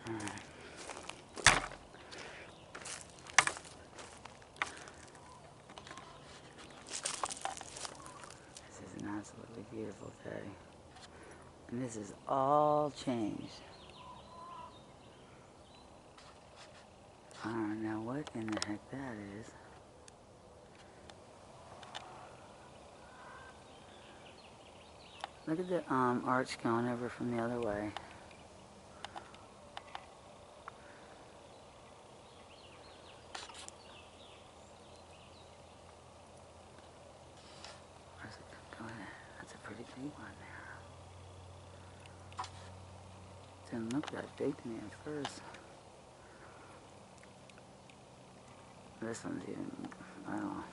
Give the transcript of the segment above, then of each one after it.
Alright. This is an absolutely beautiful day. And this is all changed. I don't know what in the heck that is. Look at the arch going over from the other way. Where's it going? That's a pretty big one there. Didn't look that big to me at first. This one's even, I don't know.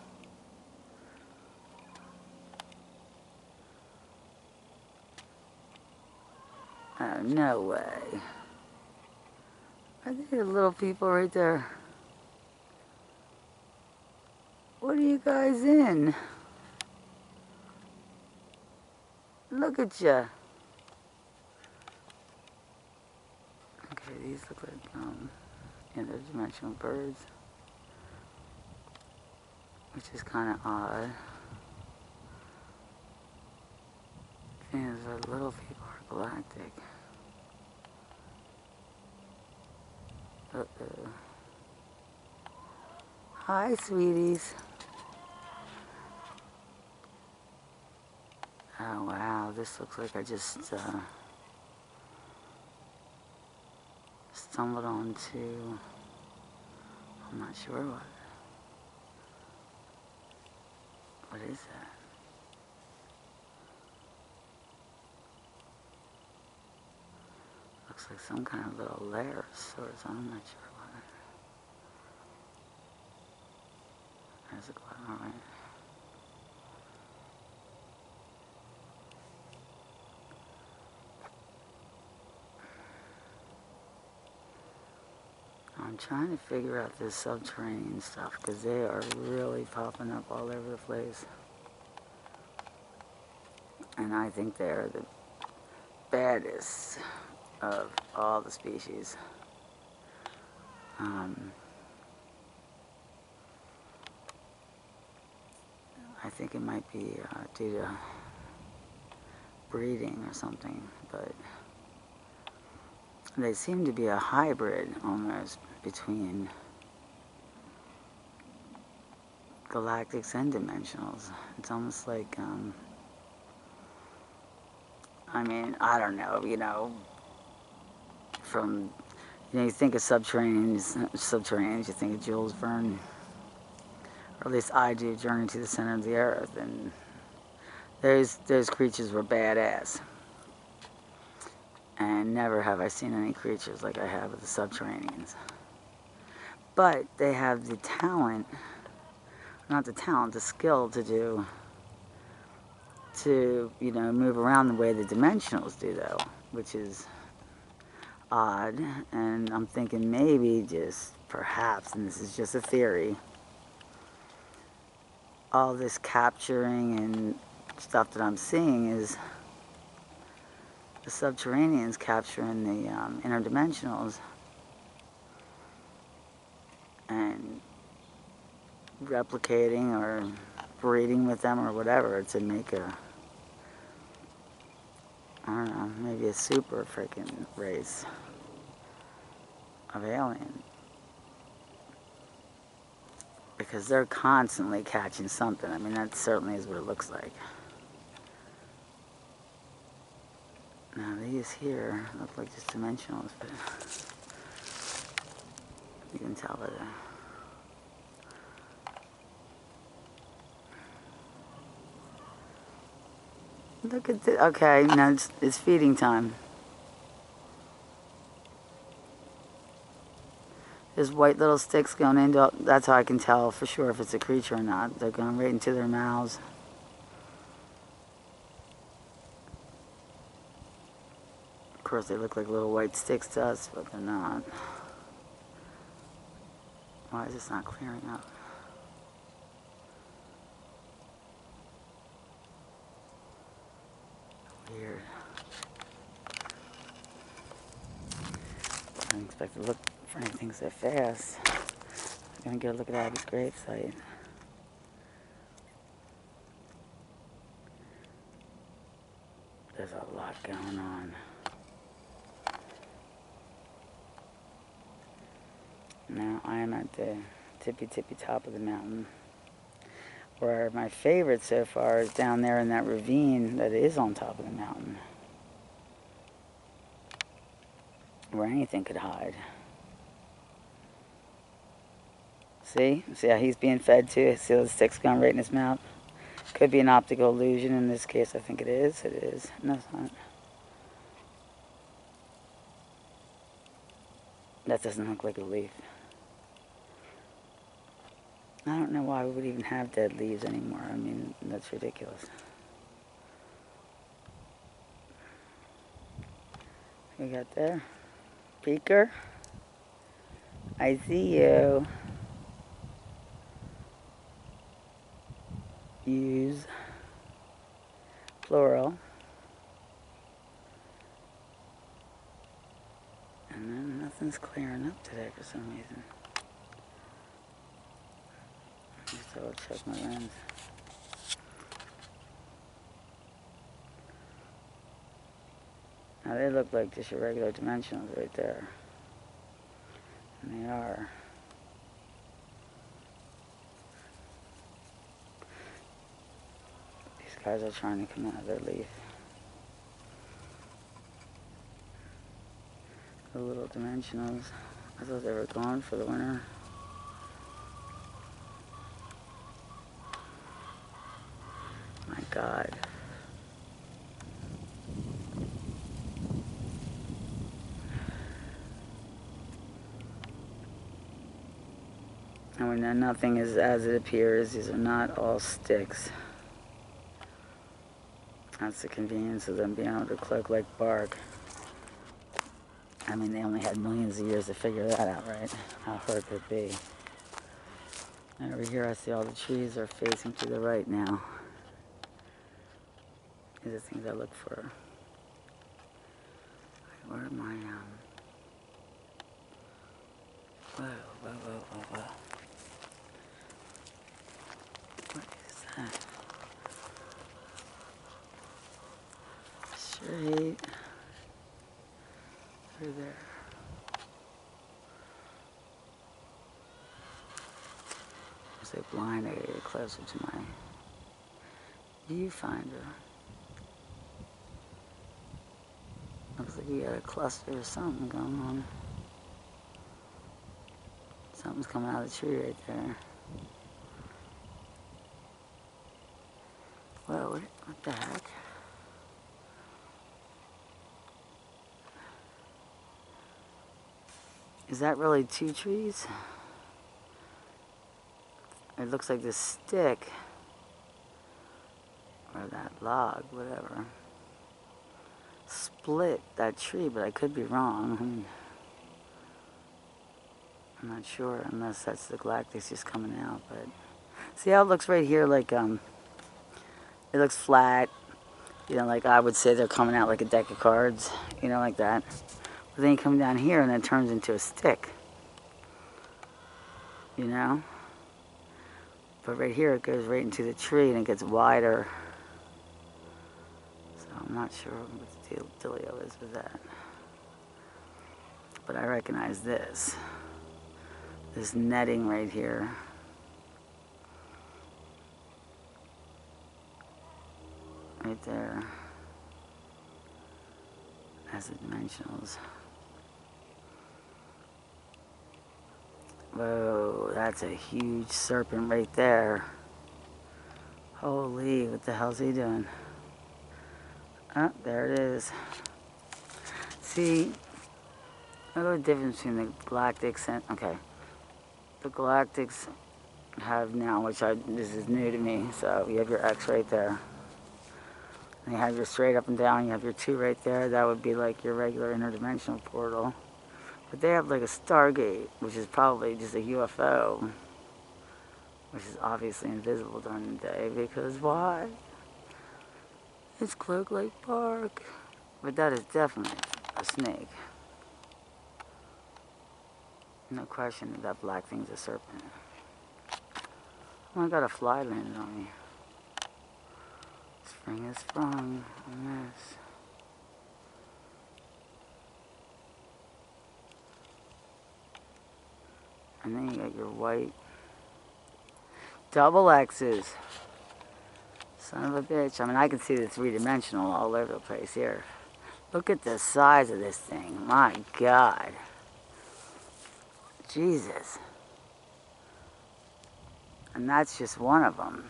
Oh, no way. Are they the little people right there? What are you guys in? Look at ya. Okay, these look like interdimensional birds, which is kind of odd. Things are little people are galactic. Uh-oh. Hi, sweeties. Oh, wow. This looks like I just stumbled onto, I'm not sure what. What is that? Looks like some kind of little lair of sorts. I'm not sure what. There's a cloud, alright. I'm trying to figure out this subterranean stuff because they are really popping up all over the place. And I think they're the baddest of all the species. I think it might be due to breeding or something, but they seem to be a hybrid almost between galactics and dimensionals. It's almost like, I mean, I don't know, you know, from, you know, you think of subterraneans, you think of Jules Verne, or at least I do, Journey to the Center of the Earth, and those creatures were badass. And never have I seen any creatures like I have with the subterraneans. But they have the talent, not the talent, the skill to you know, move around the way the dimensionals do though, which is odd. And I'm thinking maybe just perhaps, and this is just a theory, all this capturing and stuff that I'm seeing is the subterraneans capturing the interdimensionals and replicating or breeding with them or whatever to make a, I don't know, maybe a super freaking race of alien. Because they're constantly catching something. I mean, that certainly is what it looks like. Now these here look like just dimensionals, but you can tell by the... Look at the... Okay, now it's feeding time. There's white little sticks going into... That's how I can tell for sure if it's a creature or not. They're going right into their mouths. Of course, they look like little white sticks to us, but they're not. Why is this not clearing up? Weird. didn't expect to look for anything so fast. I'm gonna go look at Abby's gravesite. There's a lot going on. Now I am at the tippy top of the mountain, where my favorite so far is down there in that ravine that is on top of the mountain, where anything could hide. See how he's being fed too? See the sticks going right in his mouth? Could be an optical illusion. In this case, I think it is. It is. No, it's not. That doesn't look like a leaf. I don't know why we would even have dead leaves anymore. I mean, that's ridiculous. We got there. Peeker. I see you. Use. Plural. And then nothing's clearing up today for some reason. Just double check my lens. Now they look like just your regular dimensionals right there. And they are. These guys are trying to come out of their leaf. The little dimensionals. I thought they were gone for the winter. My God. And we know nothing is as it appears. These are not all sticks. That's the convenience of them being able to cloak like bark. I mean, they only had millions of years to figure that out, right? How hard could it be? And over here, I see all the trees are facing to the right now. These are things I look for. Where am I? Whoa. What is that? Straight through there. I'm so blind, I gotta get closer to my viewfinder. Looks like we got a cluster of something going on. Something's coming out of the tree right there. Whoa, what the heck? Is that really two trees? It looks like this stick, or that log, whatever, split that tree, but I could be wrong. I mean, I'm not sure, unless that's the galactics just coming out. But see how it looks right here, like it looks flat, you know, like I would say they're coming out like a deck of cards, you know, like that. But then you come down here and it turns into a stick, you know. But right here it goes right into the tree and it gets wider. So I'm not sure what the dealio is with that. But I recognize this netting right here. Right there. As the dimensionals. Whoa, that's a huge serpent right there. Holy, what the hell's he doing? Oh, there it is. See, look at the difference between the galactics and, okay. The galactics have now, this is new to me, so you have your X right there. And you have your straight up and down, you have your 2 right there. That would be like your regular interdimensional portal. But they have like a Stargate, which is probably just a UFO, which is obviously invisible during the day, because why? It's cloaked like bark. But that is definitely a snake. No question that that black thing's a serpent. Oh, I got a fly landed on me. Spring is sprung on this. And then you got your white double X's. Son of a bitch. I mean, I can see the three-dimensional all over the place here. Look at the size of this thing. My God. Jesus. And that's just one of them.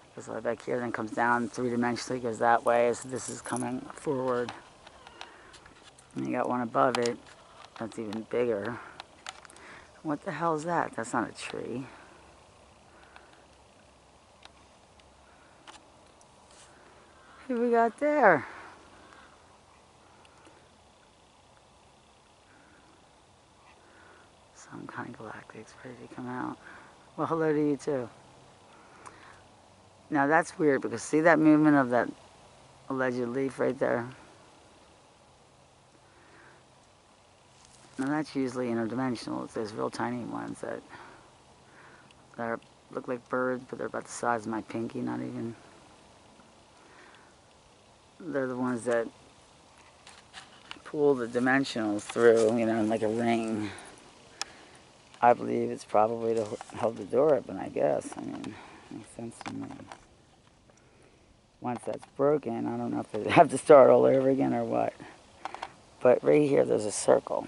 Because right back here then comes down three-dimensionally, goes that way as this is coming forward. And you got one above it that's even bigger. What the hell is that? That's not a tree. Who we got there? Some kind of galactic's ready to come out. Well, hello to you too. Now that's weird because see that movement of that alleged leaf right there? Now that's usually interdimensional. It's those real tiny ones that look like birds, but they're about the size of my pinky, not even. They're the ones that pull the dimensionals through, you know, like a ring. I believe it's probably to hold the door open, I guess. I mean, makes sense to me. Once that's broken, I don't know if they have to start all over again or what. But right here, there's a circle.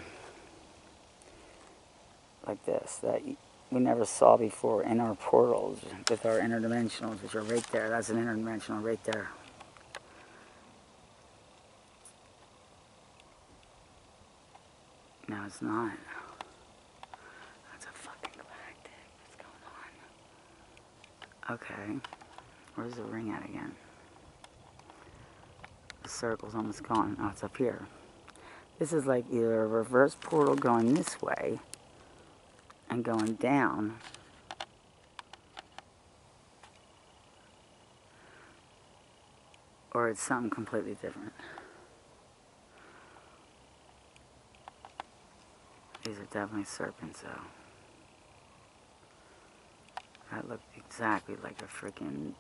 Like this, that we never saw before in our portals with our interdimensionals, which are right there. That's an interdimensional right there. No, it's not. That's a fucking galactic. What's going on? Okay. Where's the ring at again? The circle's almost gone. Oh, it's up here. This is like either a reverse portal going this way and going down, or it's something completely different. These are definitely serpents, though. That looked exactly like a freaking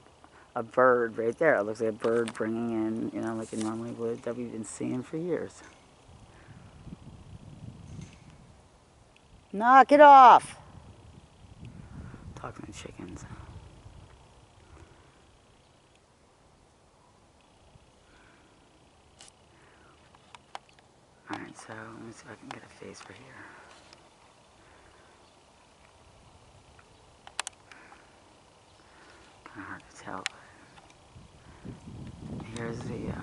bird right there. It looks like a bird bringing in, you know, like it normally would, that we've been seeing for years. Knock it off! Talking to chickens. Alright, so let me see if I can get a face for here. Kind of hard to tell, but here's the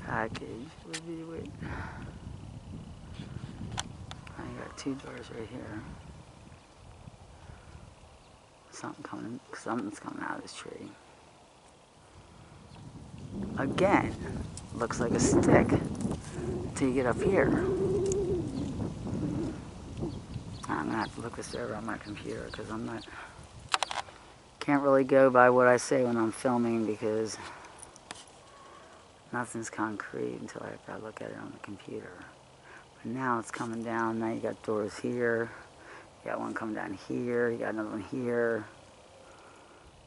package. Wait. I got two doors right here. Something's coming out of this tree. Again, looks like a stick till you get up here. I'm gonna have to look this over on my computer because can't really go by what I say when I'm filming because nothing's concrete until I look at it on the computer. But now it's coming down. Now you got doors here. You got one coming down here. You got another one here.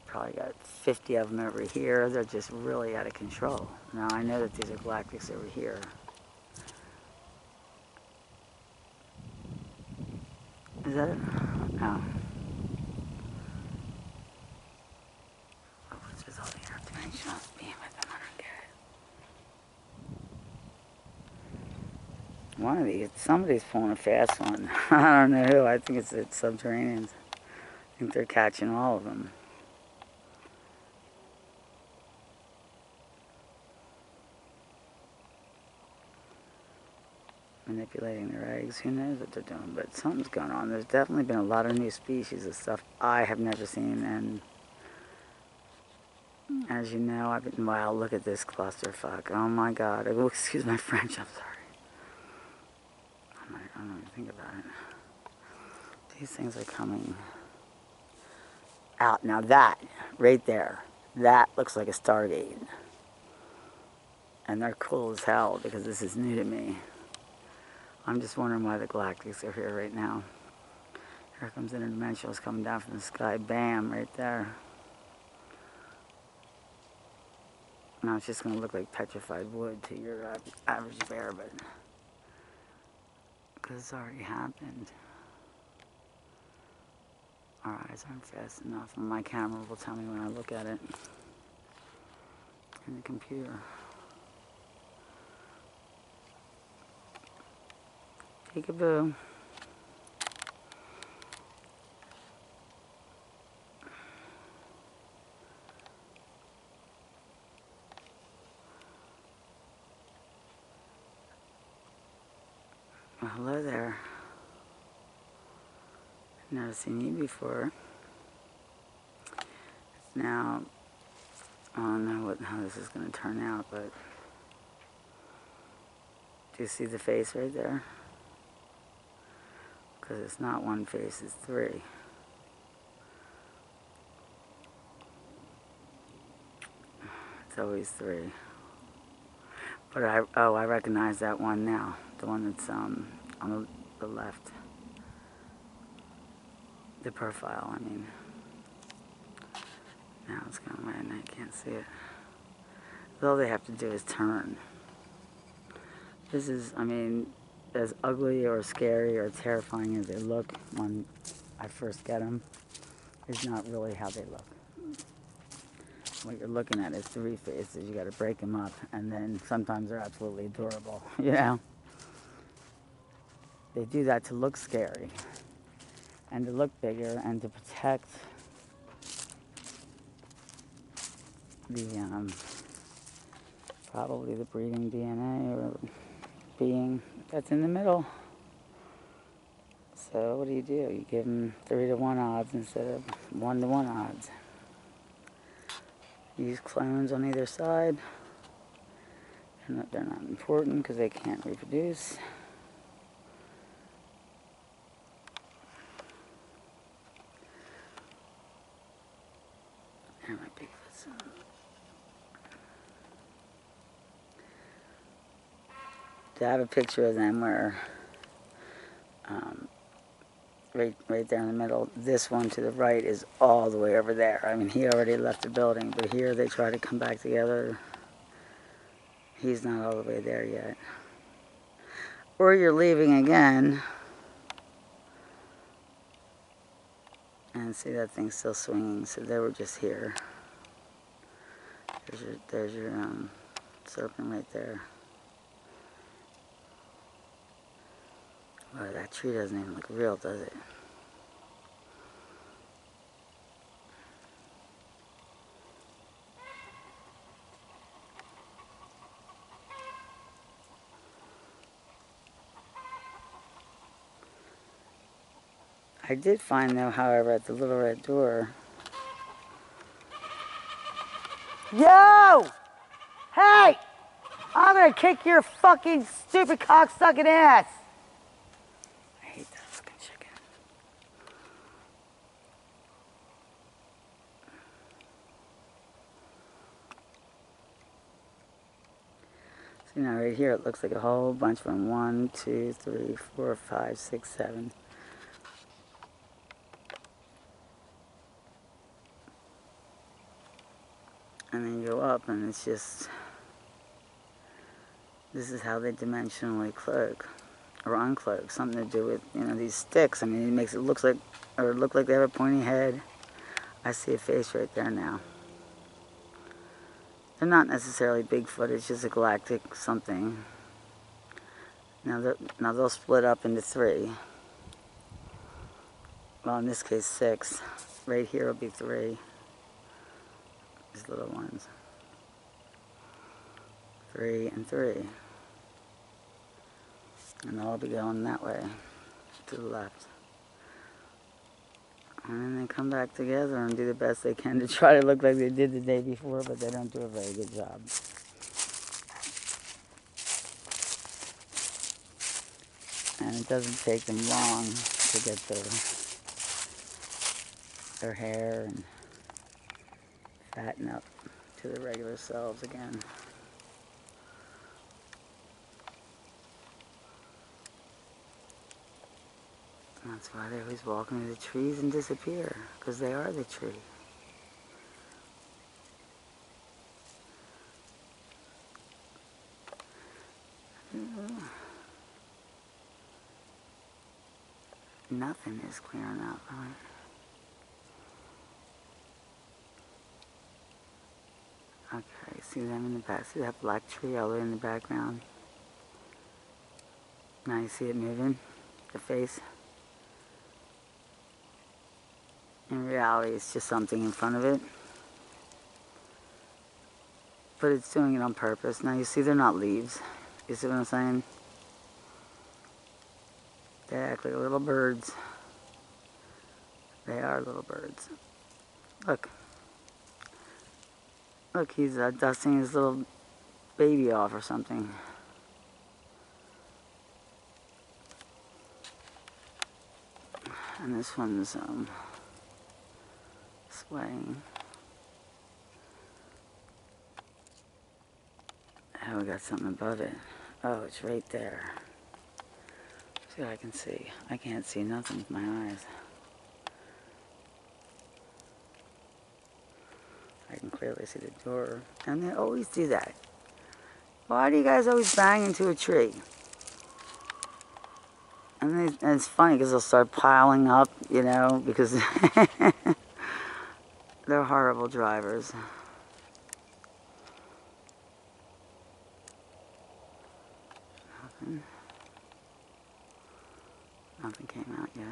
Probably got 50 of them over here. They're just really out of control. Now I know that these are galactics over here. Is that it? No. Oh, what's this all the interdimensional beam with them? I don't get it. One of these, somebody's pulling a fast one. I don't know who. I think it's the subterraneans. I think they're catching all of them. Manipulating their eggs. Who knows what they're doing, but something's going on. There's definitely been a lot of new species of stuff I have never seen, and as you know, I've been, wow, look at this clusterfuck. Oh my God. Oh, excuse my French, I'm sorry. I don't even think about it. These things are coming out. Now that, right there, that looks like a Stargate. And they're cool as hell because this is new to me. I'm just wondering why the galactics are here right now. Here comes interdimensionals coming down from the sky. Bam, right there. Now it's just going to look like petrified wood to your average bear, but because it's already happened. Our eyes aren't fast enough, and my camera will tell me when I look at it in the computer. Peekaboo. Well, hello there. Never seen you before. Now, I don't know how this is going to turn out, but do you see the face right there? Because it's not one face, it's three. It's always three. But I recognize that one now. The one that's on the left. The profile, I mean. Now it's going away and I can't see it. All they have to do is turn. This is, I mean, as ugly or scary or terrifying as they look when I first get them, is not really how they look. What you're looking at is three faces. You got to break them up, and then sometimes they're absolutely adorable, you know? They do that to look scary and to look bigger and to protect the probably the breeding DNA or being that's in the middle. So what do? You give them 3-to-1 odds instead of 1-to-1 odds. Use clones on either side. They're not important because they can't reproduce. There might be some. To have a picture of them where right there in the middle, this one to the right is all the way over there. I mean, he already left the building, but here they try to come back together. He's not all the way there yet. Or you're leaving again. And see, that thing's still swinging, so they were just here. There's your serpent right there. Well, that tree doesn't even look real, does it? I did find, though, however, at the little red door. Yo! Hey! I'm gonna kick your fucking stupid cocksucking ass! I hate that fucking chicken. See, now right here it looks like a whole bunch from 1, 2, 3, 4, 5, 6, 7. And then you go up and it's just, this is how they dimensionally cloak or uncloak. Something to do with, you know, these sticks. I mean, it makes it look like they have a pointy head. I see a face right there now. They're not necessarily Bigfoot, it's just a galactic something. Now they'll split up into 3. Well, in this case 6. Right here will be 3. These little ones. 3 and 3. And they'll all be going that way, to the left. And then they come back together and do the best they can to try to look like they did the day before, but they don't do a very good job. And it doesn't take them long to get their hair and fatten up to their regular selves again. That's why they always walk into the trees and disappear, because they are the tree. Nothing is clearing up, right? Okay, see them in the back. See that black tree all the way in the background? Now you see it moving, the face. In reality, it's just something in front of it. But it's doing it on purpose. Now you see they're not leaves. You see what I'm saying? They act like little birds. They are little birds. Look. Look, he's dusting his little baby off or something. And this one's swaying. Oh, we got something above it. Oh, it's right there. See what I can see. I can't see nothing with my eyes. I can clearly see the door. And they always do that. Why do you guys always bang into a tree? And it's funny because they'll start piling up, you know, because they're horrible drivers. Nothing came out yet.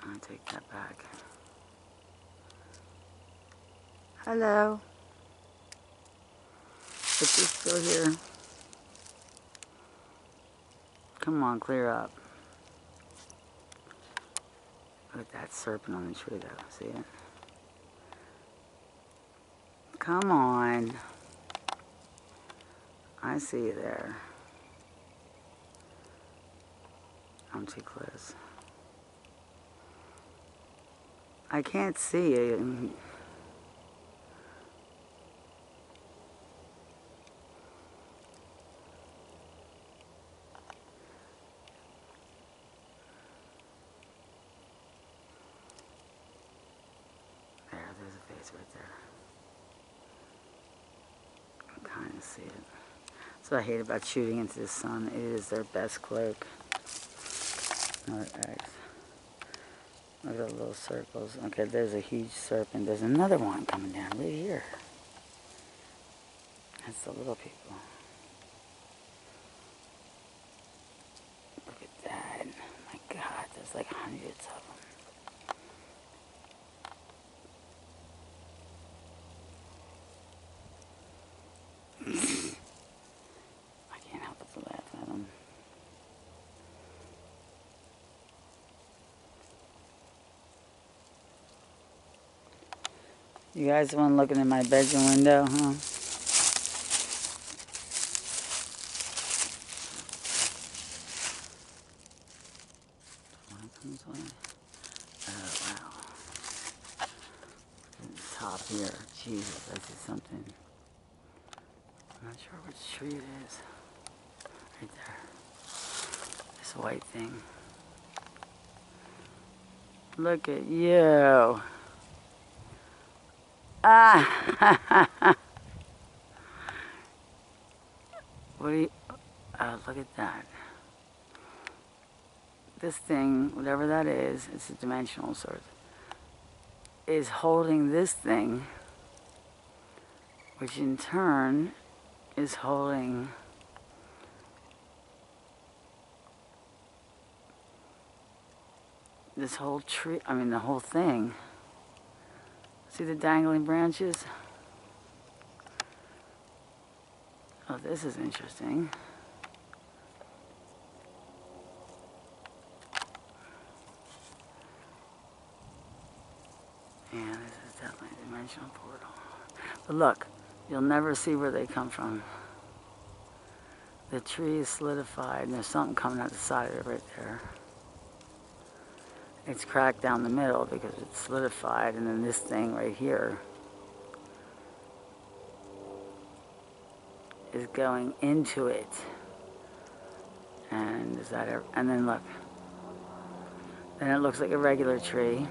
I'll take that back. Hello. But you're still here. Come on, clear up. Look at that serpent on the tree though. See it? Come on. I see you there. I'm too close. I can't see you. There's a face right there. I can kind of see it. That's what I hate about shooting into the sun. It is their best cloak. Another X. Look at the little circles. Okay, there's a huge serpent. There's another one coming down right here. That's the little people. Look at that. Oh my God, there's like hundreds of them. I can't help but to laugh at them. You guys the one looking in my bedroom window, huh? Oh, wow. The top here. Jesus, I see something. I'm not sure which tree it is. Right there. This white thing. Look at you. Ah! What do you... Oh, look at that. This thing, whatever that is, it's a dimensional source, is holding this thing, which in turn is holding this whole tree, I mean the whole thing. See the dangling branches? Oh, this is interesting. Yeah, this is definitely a dimensional portal. But look, you'll never see where they come from. The tree is solidified and there's something coming out the side of it right there. It's cracked down the middle because it's solidified, and then this thing right here is going into it. And and then look. Then it looks like a regular tree.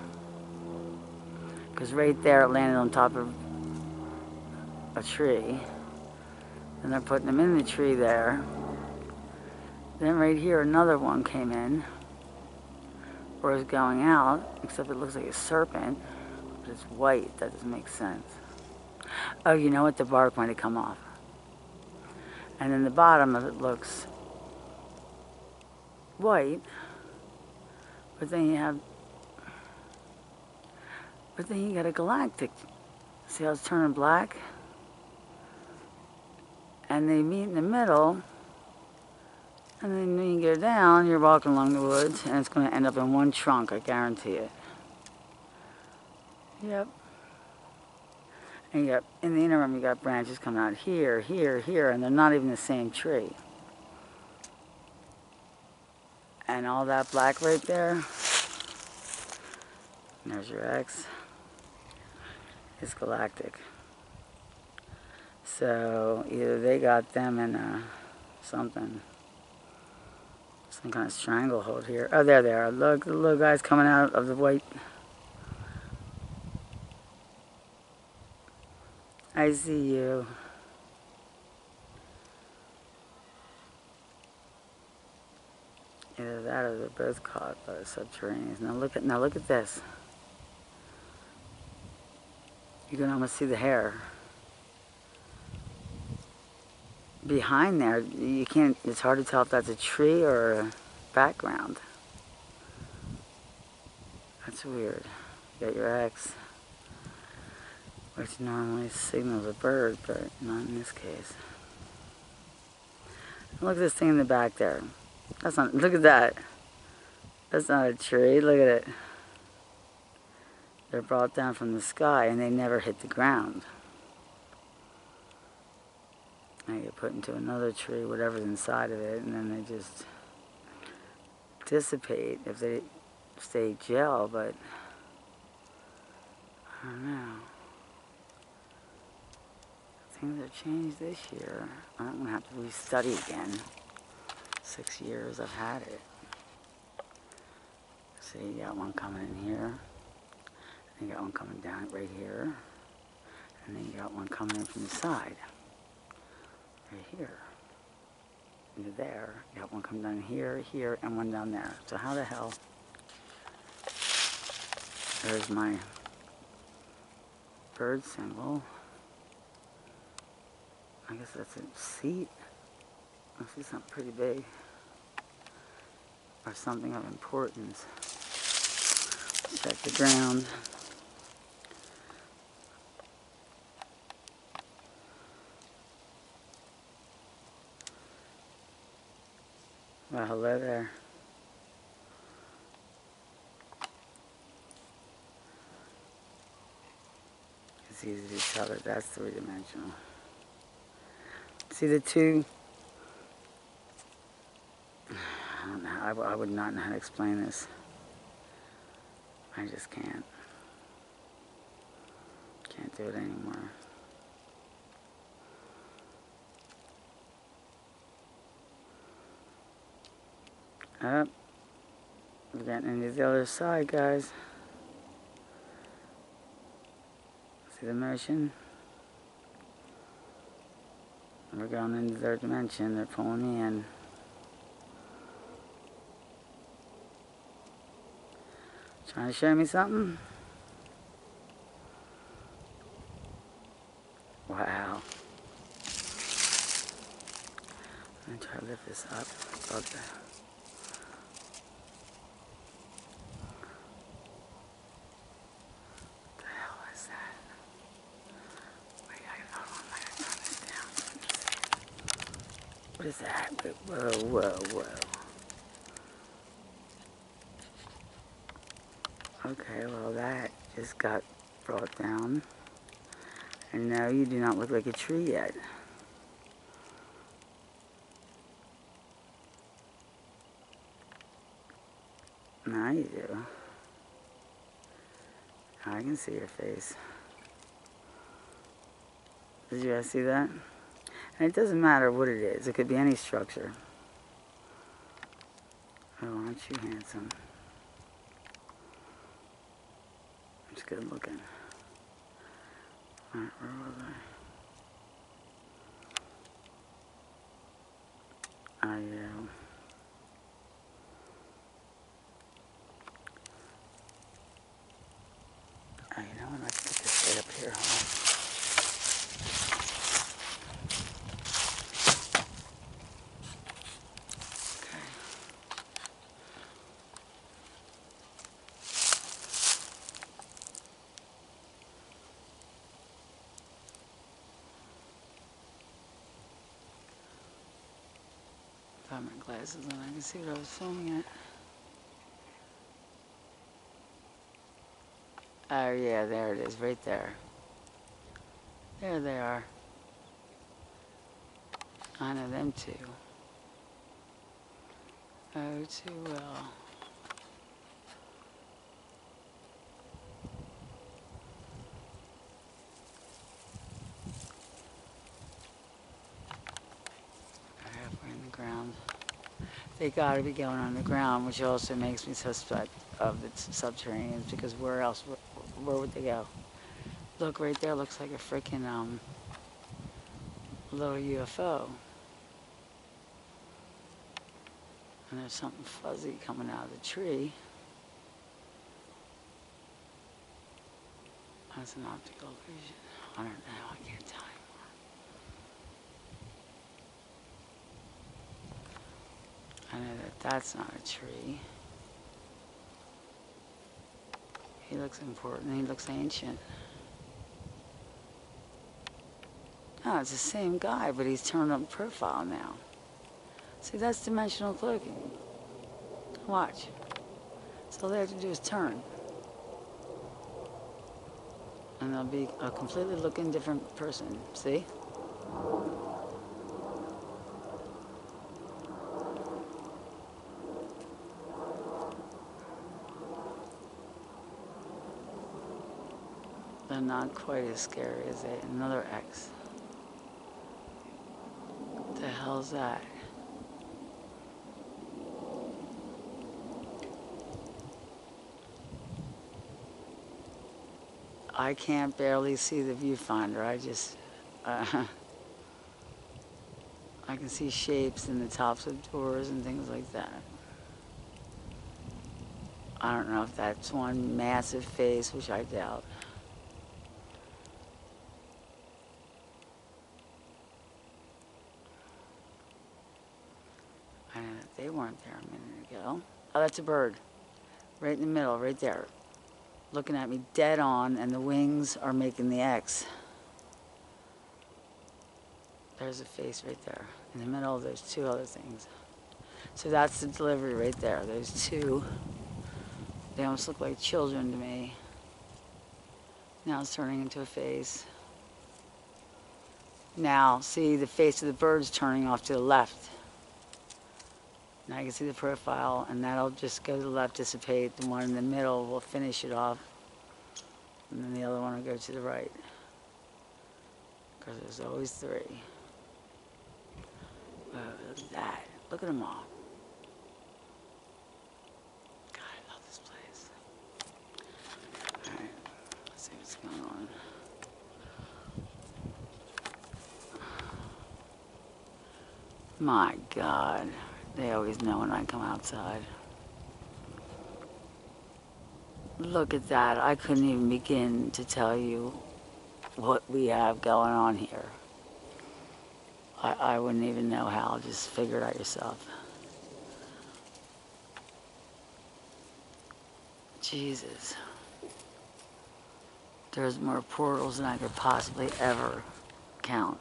Because right there it landed on top of a tree. And they're putting them in the tree there. Then right here another one came in. Or is going out, except it looks like a serpent. But it's white. That doesn't make sense. Oh, you know what? The bark might have come off. And then the bottom of it looks white. But then you got a galactic. See how it's turning black? And they meet in the middle. And then when you go down, you're walking along the woods, and it's going to end up in one trunk, I guarantee it. Yep. And you got, in the interim, you got branches coming out here, here, here, and they're not even the same tree. And all that black right there, and there's your X, is galactic. So either they got them in something, some kind of stranglehold here. Oh, there they are. Look, the little guys coming out of the white. I see you. Either that or they're both caught by the subterraneans. Now look at this. You can almost see the hair. Behind there, you can't, it's hard to tell if that's a tree or a background. That's weird. You got your X, which normally signals a bird, but not in this case. Look at this thing in the back there. That's not, look at that. That's not a tree, look at it. They're brought down from the sky and they never hit the ground. Now you get put into another tree, whatever's inside of it, and then they just dissipate if they stay gel, but I don't know. Things have changed this year. I'm going to have to restudy again. 6 years I've had it. See, you got one coming in here. And you got one coming down right here. And then you got one coming in from the side. Right here. Into there. You got one coming down here, here, and one down there. So how the hell? There's my bird symbol. I guess that's a seat. I see something pretty big. Or something of importance. Check the ground. Well, hello there. It's easy to tell that that's three-dimensional. See the two? I don't know. I would not know how to explain this. I just can't. Can't do it anymore. Up. We're getting into the other side, guys. See the motion? We're going into their dimension. They're pulling me in. Trying to show me something? Wow. I'm going to try to lift this up above that. What the hell is that? Wait, I gotta turn this down. What is that? Whoa, whoa, whoa. Okay, well that just got brought down. And no, you do not look like a tree yet. Now you do. I can see your face. Did you guys see that? And it doesn't matter what it is. It could be any structure. Oh, aren't you handsome? It's good looking. Alright, where was I? Oh, yeah. Oh, you know what? Let's put this right up here. Hold on. I have my glasses on. I can see what I was filming at. Oh, yeah, there it is, right there. There they are. I know them too. Oh, too well. Halfway in the ground. They gotta be going on the ground, which also makes me suspect of the subterraneans, because where else, where would they go? Look, right there looks like a freaking little UFO. And there's something fuzzy coming out of the tree. That's an optical illusion. I don't know, I can't tell anymore. I know that that's not a tree. He looks important, he looks ancient. No, it's the same guy, but he's turned up profile now. See, that's dimensional cloaking. Watch. So all they have to do is turn. And they'll be a completely looking different person. See? They're not quite as scary as another X. What the hell's that? I can't barely see the viewfinder. I can see shapes in the tops of doors and things like that. I don't know if that's one massive face, which I doubt. I know that they weren't there a minute ago. Oh, that's a bird. Right in the middle, right there. Looking at me dead on, and the wings are making the X. There's a face right there. In the middle, there's two other things. So that's the delivery right there. There's two. They almost look like children to me. Now it's turning into a face. Now, see, the face of the bird's turning off to the left. Now you can see the profile, and that'll just go to the left, dissipate. The one in the middle will finish it off, and then the other one will go to the right. Because there's always three. Whoa, look at that. Look at them all. God, I love this place. Alright, let's see what's going on. My God. They always know when I come outside. Look at that. I couldn't even begin to tell you what we have going on here. I wouldn't even know how. Just figure it out yourself. Jesus. There's more portals than I could possibly ever count.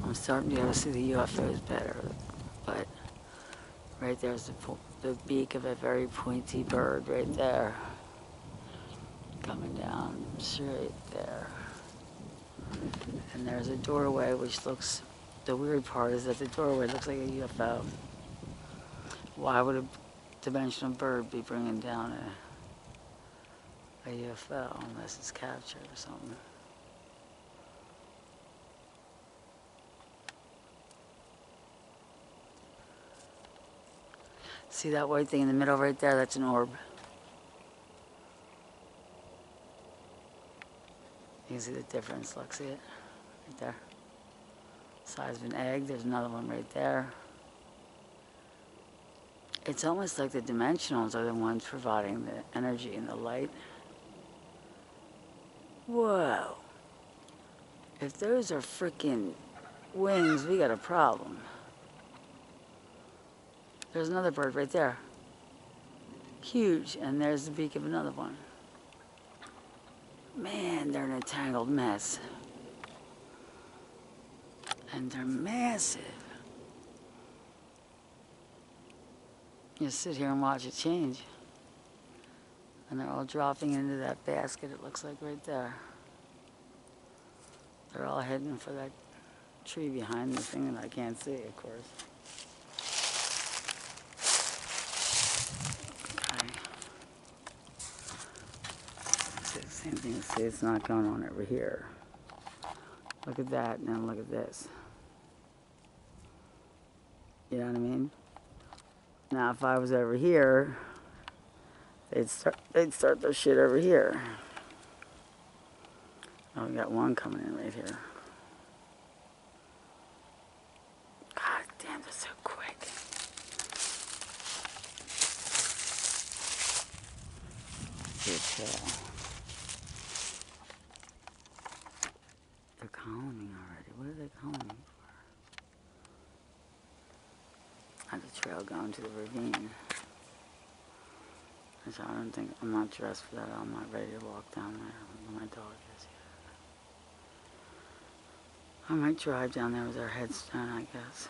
I'm starting to be able to see the UFOs better, but right there's the beak of a very pointy bird right there, coming down straight there. And there's a doorway which looks, the weird part is that the doorway looks like a UFO. Why would a dimensional bird be bringing down a UFO unless it's captured or something. See that white thing in the middle right there? That's an orb. You can see the difference. Look, see it? Right there. Size of an egg. There's another one right there. It's almost like the dimensionals are the ones providing the energy and the light. Whoa. If those are freaking wings, we got a problem. There's another bird right there. Huge. And there's the beak of another one. Man, they're in a tangled mess. And they're massive. You sit here and watch it change. And they're all dropping into that basket, it looks like right there. They're all heading for that tree behind the thing that I can't see, of course. Okay. Same thing, see, it's not going on over here. Look at that, and then look at this. You know what I mean? Now, if I was over here, they'd start their shit over here. Oh, we got one coming in right here. God damn, they're so quick. Good tail. They're calling already. What are they calling for? I have a trail going to the ravine. So I don't think, I'm not dressed for that. I'm not ready to walk down there where my dog is yet. I might drive down there with our headstone, I guess.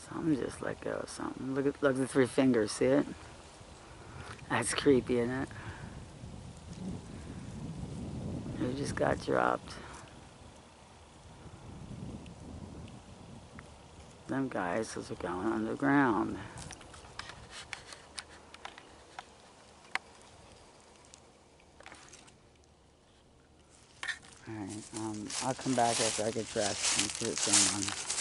Something just let go of something. Look at the three fingers, see it? That's creepy, isn't it? It just got dropped. Them guys, those are going underground. Alright, I'll come back after I get dressed and see what's going on.